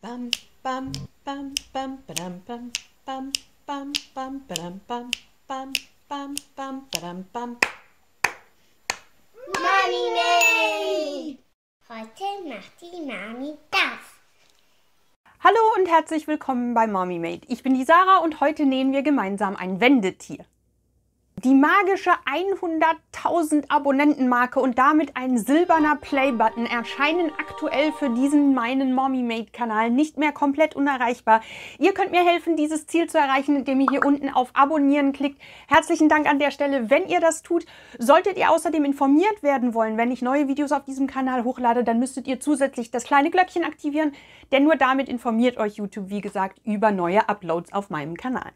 Bam, bam, bam, bam, badam, bam, bam, bam, bam, badam, bam, bam, bam, bam, badam, bam. Mami Made! Heute macht die Mami das. Hallo und herzlich willkommen bei Mommy Made. Ich bin die Sarah und heute nähen wir gemeinsam ein Wendetier. Die magische 100.000 Abonnenten-Marke und damit ein silberner Play-Button erscheinen aktuell für diesen meinen Mommy Made-Kanal nicht mehr komplett unerreichbar. Ihr könnt mir helfen, dieses Ziel zu erreichen, indem ihr hier unten auf Abonnieren klickt. Herzlichen Dank an der Stelle, wenn ihr das tut. Solltet ihr außerdem informiert werden wollen, wenn ich neue Videos auf diesem Kanal hochlade, dann müsstet ihr zusätzlich das kleine Glöckchen aktivieren, denn nur damit informiert euch YouTube, wie gesagt, über neue Uploads auf meinem Kanal.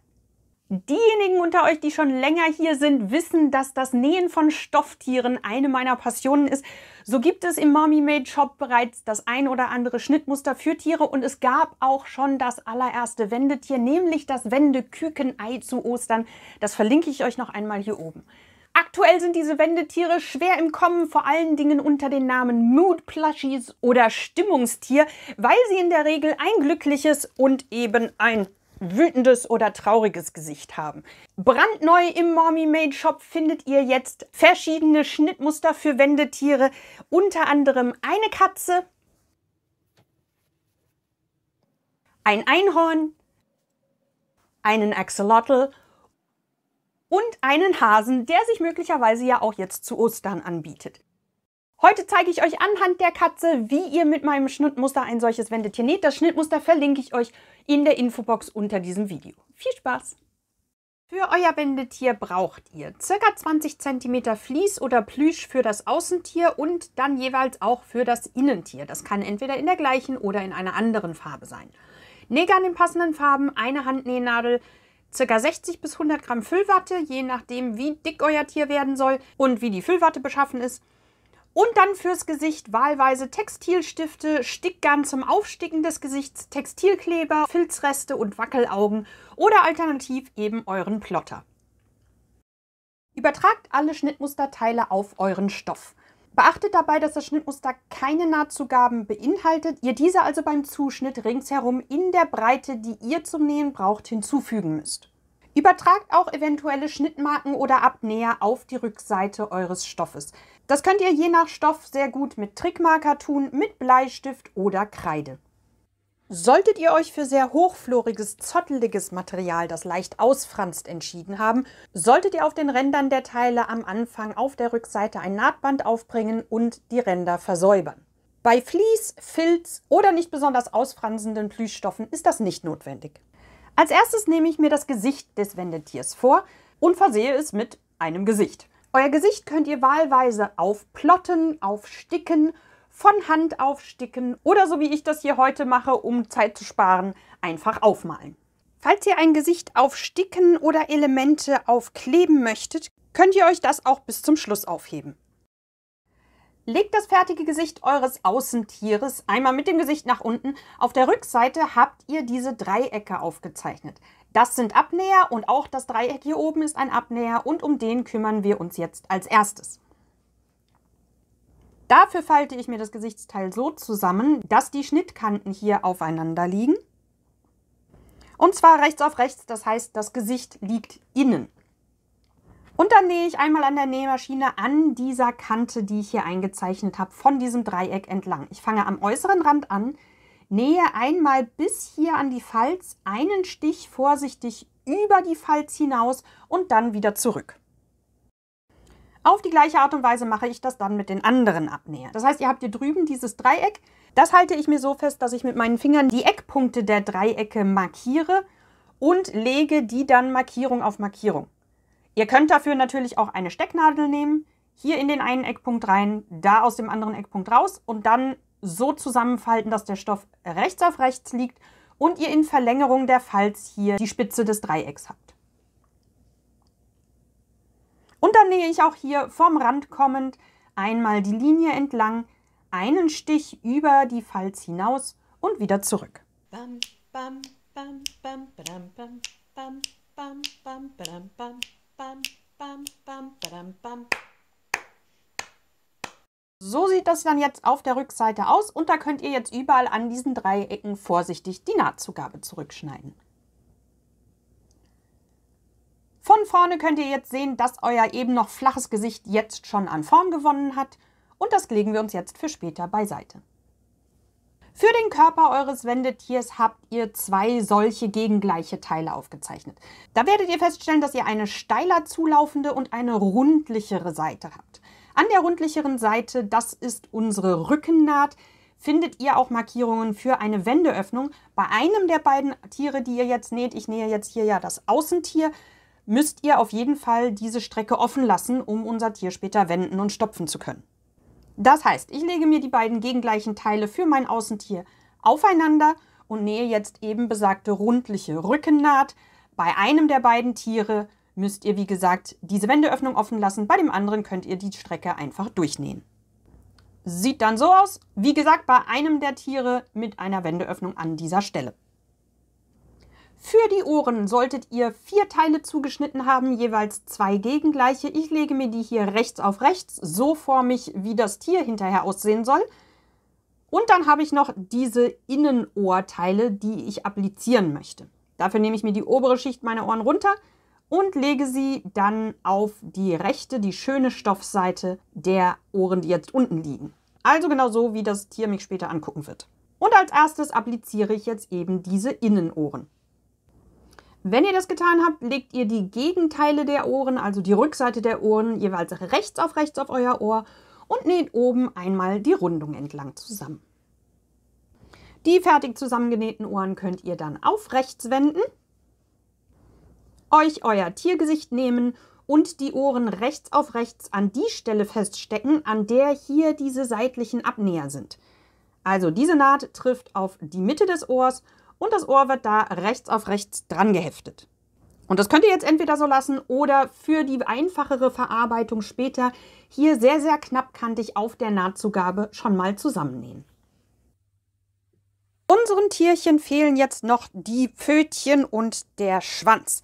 Diejenigen unter euch, die schon länger hier sind, wissen, dass das Nähen von Stofftieren eine meiner Passionen ist. So gibt es im Mommy Made Shop bereits das ein oder andere Schnittmuster für Tiere und es gab auch schon das allererste Wendetier, nämlich das Wendekükenei zu Ostern. Das verlinke ich euch noch einmal hier oben. Aktuell sind diese Wendetiere schwer im Kommen, vor allen Dingen unter den Namen Mood Plushies oder Stimmungstier, weil sie in der Regel ein glückliches und eben ein wütendes oder trauriges Gesicht haben. Brandneu im Mommy Made Shop findet ihr jetzt verschiedene Schnittmuster für Wendetiere, unter anderem eine Katze, ein Einhorn, einen Axolotl und einen Hasen, der sich möglicherweise ja auch jetzt zu Ostern anbietet. Heute zeige ich euch anhand der Katze, wie ihr mit meinem Schnittmuster ein solches Wendetier näht. Das Schnittmuster verlinke ich euch in der Infobox unter diesem Video. Viel Spaß! Für euer Wendetier braucht ihr ca. 20 cm Vlies oder Plüsch für das Außentier und dann jeweils auch für das Innentier. Das kann entweder in der gleichen oder in einer anderen Farbe sein. Nähgarn in passenden Farben, eine Handnähnadel, ca. 60 bis 100 Gramm Füllwatte, je nachdem wie dick euer Tier werden soll und wie die Füllwatte beschaffen ist. Und dann fürs Gesicht wahlweise Textilstifte, Stickgarn zum Aufsticken des Gesichts, Textilkleber, Filzreste und Wackelaugen oder alternativ eben euren Plotter. Übertragt alle Schnittmusterteile auf euren Stoff. Beachtet dabei, dass das Schnittmuster keine Nahtzugaben beinhaltet, ihr diese also beim Zuschnitt ringsherum in der Breite, die ihr zum Nähen braucht, hinzufügen müsst. Übertragt auch eventuelle Schnittmarken oder Abnäher auf die Rückseite eures Stoffes. Das könnt ihr je nach Stoff sehr gut mit Trickmarker tun, mit Bleistift oder Kreide. Solltet ihr euch für sehr hochfloriges, zotteliges Material, das leicht ausfranst, entschieden haben, solltet ihr auf den Rändern der Teile am Anfang auf der Rückseite ein Nahtband aufbringen und die Ränder versäubern. Bei Vlies, Filz oder nicht besonders ausfransenden Plüschstoffen ist das nicht notwendig. Als erstes nehme ich mir das Gesicht des Wendetiers vor und versehe es mit einem Gesicht. Euer Gesicht könnt ihr wahlweise aufplotten, aufsticken, von Hand aufsticken oder so wie ich das hier heute mache, um Zeit zu sparen, einfach aufmalen. Falls ihr ein Gesicht aufsticken oder Elemente aufkleben möchtet, könnt ihr euch das auch bis zum Schluss aufheben. Legt das fertige Gesicht eures Außentieres einmal mit dem Gesicht nach unten. Auf der Rückseite habt ihr diese Dreiecke aufgezeichnet. Das sind Abnäher und auch das Dreieck hier oben ist ein Abnäher und um den kümmern wir uns jetzt als erstes. Dafür falte ich mir das Gesichtsteil so zusammen, dass die Schnittkanten hier aufeinander liegen. Und zwar rechts auf rechts, das heißt, das Gesicht liegt innen. Und dann nähe ich einmal an der Nähmaschine an dieser Kante, die ich hier eingezeichnet habe, von diesem Dreieck entlang. Ich fange am äußeren Rand an, nähe einmal bis hier an die Falz, einen Stich vorsichtig über die Falz hinaus und dann wieder zurück. Auf die gleiche Art und Weise mache ich das dann mit den anderen Abnähern. Das heißt, ihr habt hier drüben dieses Dreieck. Das halte ich mir so fest, dass ich mit meinen Fingern die Eckpunkte der Dreiecke markiere und lege die dann Markierung auf Markierung. Ihr könnt dafür natürlich auch eine Stecknadel nehmen, hier in den einen Eckpunkt rein, da aus dem anderen Eckpunkt raus und dann so zusammenfalten, dass der Stoff rechts auf rechts liegt und ihr in Verlängerung der Falz hier die Spitze des Dreiecks habt. Und dann nähe ich auch hier vom Rand kommend einmal die Linie entlang, einen Stich über die Falz hinaus und wieder zurück. Bam, bam, bam, bam, badam, bam, bam, bam, bam, badam, bam. Bam, bam, bam, badam, bam. So sieht das dann jetzt auf der Rückseite aus und da könnt ihr jetzt überall an diesen Dreiecken vorsichtig die Nahtzugabe zurückschneiden. Von vorne könnt ihr jetzt sehen, dass euer eben noch flaches Gesicht jetzt schon an Form gewonnen hat und das legen wir uns jetzt für später beiseite. Für den Körper eures Wendetiers habt ihr 2 solche gegengleiche Teile aufgezeichnet. Da werdet ihr feststellen, dass ihr eine steiler zulaufende und eine rundlichere Seite habt. An der rundlicheren Seite, das ist unsere Rückennaht, findet ihr auch Markierungen für eine Wendeöffnung. Bei einem der beiden Tiere, die ihr jetzt näht, ich nähe jetzt hier ja das Außentier, müsst ihr auf jeden Fall diese Strecke offen lassen, um unser Tier später wenden und stopfen zu können. Das heißt, ich lege mir die beiden gegengleichen Teile für mein Außentier aufeinander und nähe jetzt eben besagte rundliche Rückennaht. Bei einem der beiden Tiere müsst ihr, wie gesagt, diese Wendeöffnung offen lassen. Bei dem anderen könnt ihr die Strecke einfach durchnähen. Sieht dann so aus, wie gesagt, bei einem der Tiere mit einer Wendeöffnung an dieser Stelle. Für die Ohren solltet ihr 4 Teile zugeschnitten haben, jeweils 2 gegengleiche. Ich lege mir die hier rechts auf rechts, so formig, wie das Tier hinterher aussehen soll. Und dann habe ich noch diese Innenohrteile, die ich applizieren möchte. Dafür nehme ich mir die obere Schicht meiner Ohren runter und lege sie dann auf die rechte, die schöne Stoffseite der Ohren, die jetzt unten liegen. Also genau so, wie das Tier mich später angucken wird. Und als erstes appliziere ich jetzt eben diese Innenohren. Wenn ihr das getan habt, legt ihr die Gegenteile der Ohren, also die Rückseite der Ohren, jeweils rechts auf euer Ohr und näht oben einmal die Rundung entlang zusammen. Die fertig zusammengenähten Ohren könnt ihr dann auf rechts wenden, euch euer Tiergesicht nehmen und die Ohren rechts auf rechts an die Stelle feststecken, an der hier diese seitlichen Abnäher sind. Also diese Naht trifft auf die Mitte des Ohrs und das Ohr wird da rechts auf rechts dran geheftet. Und das könnt ihr jetzt entweder so lassen oder für die einfachere Verarbeitung später hier sehr, sehr knappkantig auf der Nahtzugabe schon mal zusammennähen. Unseren Tierchen fehlen jetzt noch die Pfötchen und der Schwanz.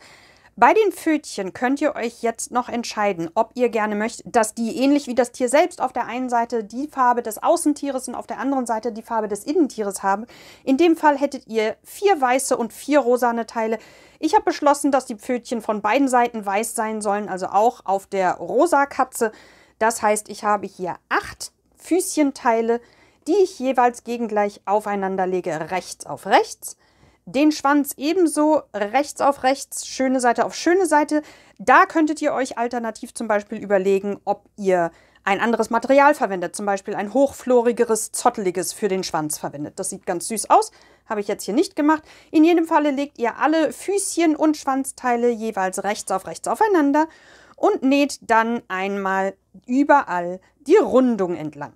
Bei den Pfötchen könnt ihr euch jetzt noch entscheiden, ob ihr gerne möchtet, dass die ähnlich wie das Tier selbst auf der einen Seite die Farbe des Außentieres und auf der anderen Seite die Farbe des Innentieres haben. In dem Fall hättet ihr 4 weiße und 4 rosane Teile. Ich habe beschlossen, dass die Pfötchen von beiden Seiten weiß sein sollen, also auch auf der rosa Katze. Das heißt, ich habe hier 8 Füßchenteile, die ich jeweils gegengleich aufeinander lege, rechts auf rechts. Den Schwanz ebenso rechts auf rechts, schöne Seite auf schöne Seite. Da könntet ihr euch alternativ zum Beispiel überlegen, ob ihr ein anderes Material verwendet. Zum Beispiel ein hochflorigeres, zotteliges für den Schwanz verwendet. Das sieht ganz süß aus. Habe ich jetzt hier nicht gemacht. In jedem Falle legt ihr alle Füßchen und Schwanzteile jeweils rechts aufeinander und näht dann einmal überall die Rundung entlang.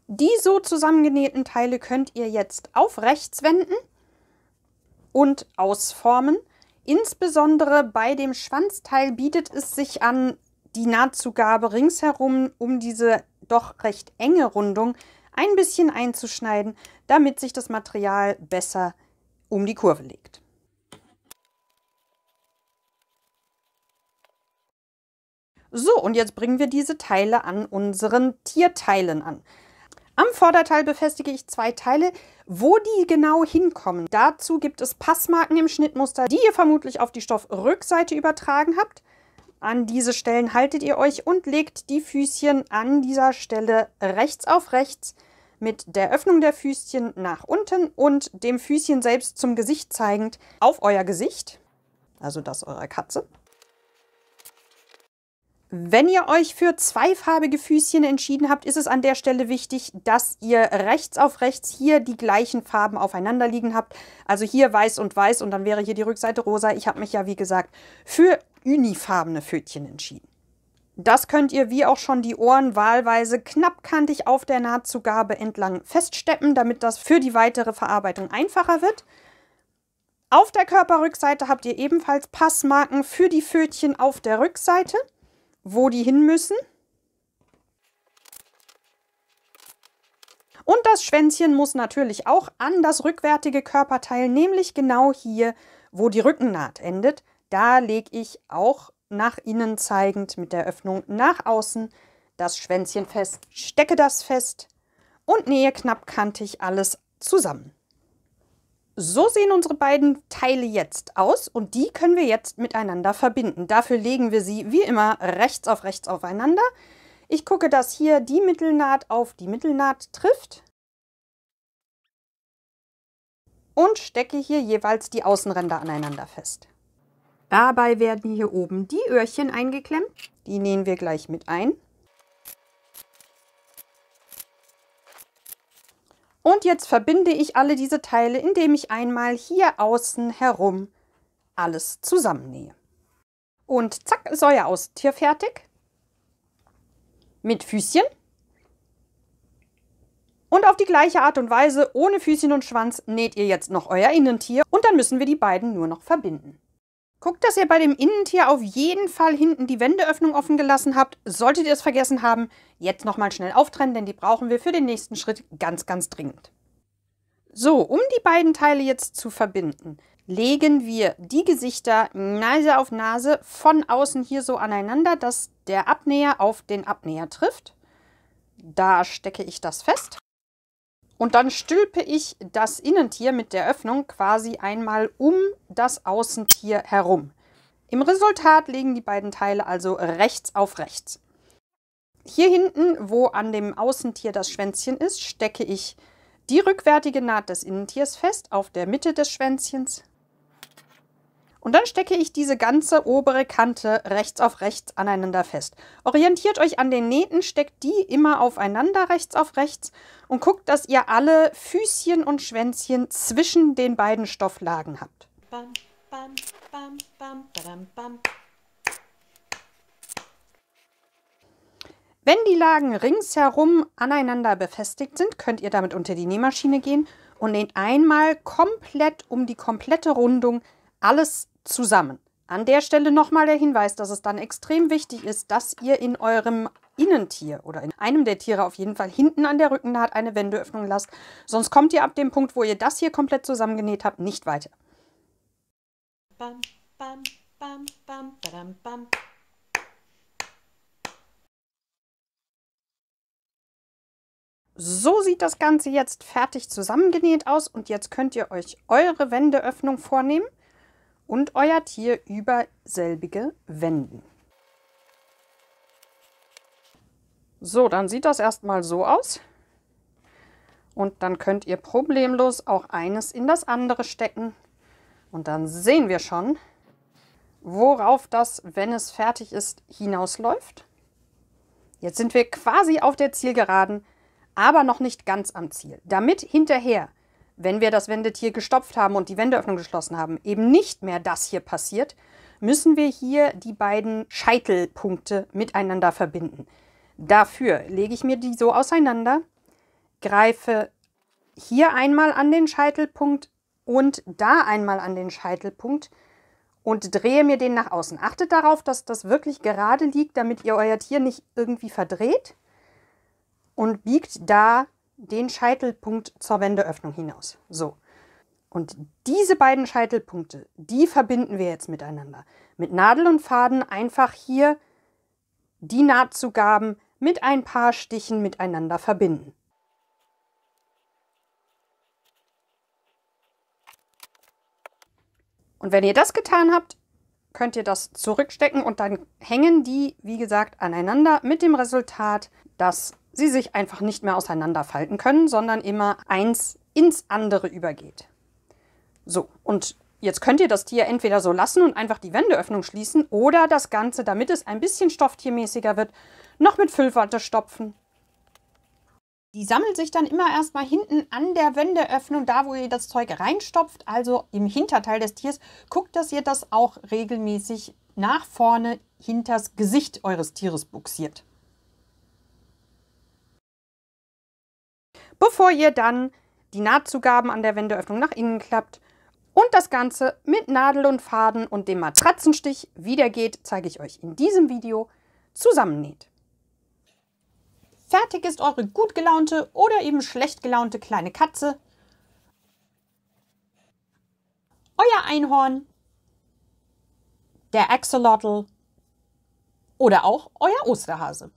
Die so zusammengenähten Teile könnt ihr jetzt auf rechts wenden und ausformen. Insbesondere bei dem Schwanzteil bietet es sich an, die Nahtzugabe ringsherum um diese doch recht enge Rundung ein bisschen einzuschneiden, damit sich das Material besser um die Kurve legt. So, und jetzt bringen wir diese Teile an unseren Tierteilen an. Am Vorderteil befestige ich 2 Teile. Wo die genau hinkommen, dazu gibt es Passmarken im Schnittmuster, die ihr vermutlich auf die Stoffrückseite übertragen habt. An diese Stellen haltet ihr euch und legt die Füßchen an dieser Stelle rechts auf rechts mit der Öffnung der Füßchen nach unten und dem Füßchen selbst zum Gesicht zeigend auf euer Gesicht, also das eurer Katze. Wenn ihr euch für zweifarbige Füßchen entschieden habt, ist es an der Stelle wichtig, dass ihr rechts auf rechts hier die gleichen Farben aufeinander liegen habt. Also hier weiß und dann wäre hier die Rückseite rosa. Ich habe mich ja, wie gesagt, für unifarbene Pfötchen entschieden. Das könnt ihr wie auch schon die Ohren wahlweise knappkantig auf der Nahtzugabe entlang feststeppen, damit das für die weitere Verarbeitung einfacher wird. Auf der Körperrückseite habt ihr ebenfalls Passmarken für die Pfötchen auf der Rückseite, wo die hin müssen. Und das Schwänzchen muss natürlich auch an das rückwärtige Körperteil, nämlich genau hier, wo die Rückennaht endet. Da lege ich auch nach innen zeigend mit der Öffnung nach außen das Schwänzchen fest, stecke das fest und nähe knappkantig alles zusammen. So sehen unsere beiden Teile jetzt aus und die können wir jetzt miteinander verbinden. Dafür legen wir sie wie immer rechts aufeinander. Ich gucke, dass hier die Mittelnaht auf die Mittelnaht trifft und stecke hier jeweils die Außenränder aneinander fest. Dabei werden hier oben die Öhrchen eingeklemmt. Die nähen wir gleich mit ein. Und jetzt verbinde ich alle diese Teile, indem ich einmal hier außen herum alles zusammennähe. Und zack, ist euer Außentier fertig. Mit Füßchen. Und auf die gleiche Art und Weise, ohne Füßchen und Schwanz, näht ihr jetzt noch euer Innentier. Und dann müssen wir die beiden nur noch verbinden. Guckt, dass ihr bei dem Innentier auf jeden Fall hinten die Wendeöffnung offen gelassen habt. Solltet ihr es vergessen haben, jetzt nochmal schnell auftrennen, denn die brauchen wir für den nächsten Schritt ganz, ganz dringend. So, um die beiden Teile jetzt zu verbinden, legen wir die Gesichter Nase auf Nase von außen hier so aneinander, dass der Abnäher auf den Abnäher trifft. Da stecke ich das fest. Und dann stülpe ich das Innentier mit der Öffnung quasi einmal um das Außentier herum. Im Resultat liegen die beiden Teile also rechts auf rechts. Hier hinten, wo an dem Außentier das Schwänzchen ist, stecke ich die rückwärtige Naht des Innentiers fest auf der Mitte des Schwänzchens. Und dann stecke ich diese ganze obere Kante rechts auf rechts aneinander fest. Orientiert euch an den Nähten, steckt die immer aufeinander rechts auf rechts und guckt, dass ihr alle Füßchen und Schwänzchen zwischen den beiden Stofflagen habt. Bam, bam, bam, bam, badam, bam. Wenn die Lagen ringsherum aneinander befestigt sind, könnt ihr damit unter die Nähmaschine gehen und näht einmal komplett um die komplette Rundung alles zusammen. An der Stelle nochmal der Hinweis, dass es dann extrem wichtig ist, dass ihr in eurem Innentier oder in einem der Tiere auf jeden Fall hinten an der Rückennaht eine Wendeöffnung lasst. Sonst kommt ihr ab dem Punkt, wo ihr das hier komplett zusammengenäht habt, nicht weiter. Bam, bam, bam, bam, badam, bam. So sieht das Ganze jetzt fertig zusammengenäht aus und jetzt könnt ihr euch eure Wendeöffnung vornehmen und euer Tier über selbige wenden. So, dann sieht das erstmal so aus. Und dann könnt ihr problemlos auch eines in das andere stecken. Und dann sehen wir schon, worauf das, wenn es fertig ist, hinausläuft. Jetzt sind wir quasi auf der Zielgeraden, aber noch nicht ganz am Ziel. Damit hinterher, wenn wir das Wendetier gestopft haben und die Wendeöffnung geschlossen haben, eben nicht mehr das hier passiert, müssen wir hier die beiden Scheitelpunkte miteinander verbinden. Dafür lege ich mir die so auseinander, greife hier einmal an den Scheitelpunkt und da einmal an den Scheitelpunkt und drehe mir den nach außen. Achtet darauf, dass das wirklich gerade liegt, damit ihr euer Tier nicht irgendwie verdreht, und biegt da den Scheitelpunkt zur Wendeöffnung hinaus. So. Und diese beiden Scheitelpunkte, die verbinden wir jetzt miteinander. Mit Nadel und Faden einfach hier die Nahtzugaben mit ein paar Stichen miteinander verbinden. Und wenn ihr das getan habt, könnt ihr das zurückstecken und dann hängen die, wie gesagt, aneinander mit dem Resultat, dass sie sich einfach nicht mehr auseinanderfalten können, sondern immer eins ins andere übergeht. So, und jetzt könnt ihr das Tier entweder so lassen und einfach die Wendeöffnung schließen oder das Ganze, damit es ein bisschen stofftiermäßiger wird, noch mit Füllwatte stopfen. Die sammelt sich dann immer erstmal hinten an der Wendeöffnung, da wo ihr das Zeug reinstopft, also im Hinterteil des Tiers. Guckt, dass ihr das auch regelmäßig nach vorne hinters Gesicht eures Tieres buxiert. Bevor ihr dann die Nahtzugaben an der Wendeöffnung nach innen klappt und das Ganze mit Nadel und Faden und dem Matratzenstich wieder geht, zeige ich euch in diesem Video, zusammennäht. Fertig ist eure gut gelaunte oder eben schlecht gelaunte kleine Katze, euer Einhorn, der Axolotl oder auch euer Osterhase.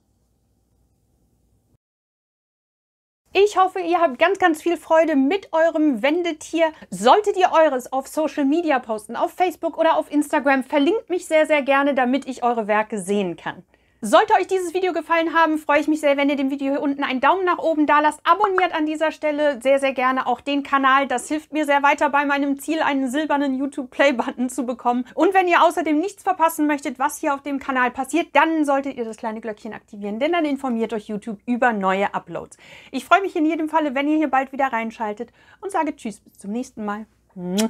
Ich hoffe, ihr habt ganz, ganz viel Freude mit eurem Wendetier. Solltet ihr eures auf Social Media posten, auf Facebook oder auf Instagram, verlinkt mich sehr, sehr gerne, damit ich eure Werke sehen kann. Sollte euch dieses Video gefallen haben, freue ich mich sehr, wenn ihr dem Video hier unten einen Daumen nach oben da lasst. Abonniert an dieser Stelle sehr, sehr gerne auch den Kanal. Das hilft mir sehr weiter bei meinem Ziel, einen silbernen YouTube-Play-Button zu bekommen. Und wenn ihr außerdem nichts verpassen möchtet, was hier auf dem Kanal passiert, dann solltet ihr das kleine Glöckchen aktivieren, denn dann informiert euch YouTube über neue Uploads. Ich freue mich in jedem Falle, wenn ihr hier bald wieder reinschaltet und sage Tschüss, bis zum nächsten Mal. Money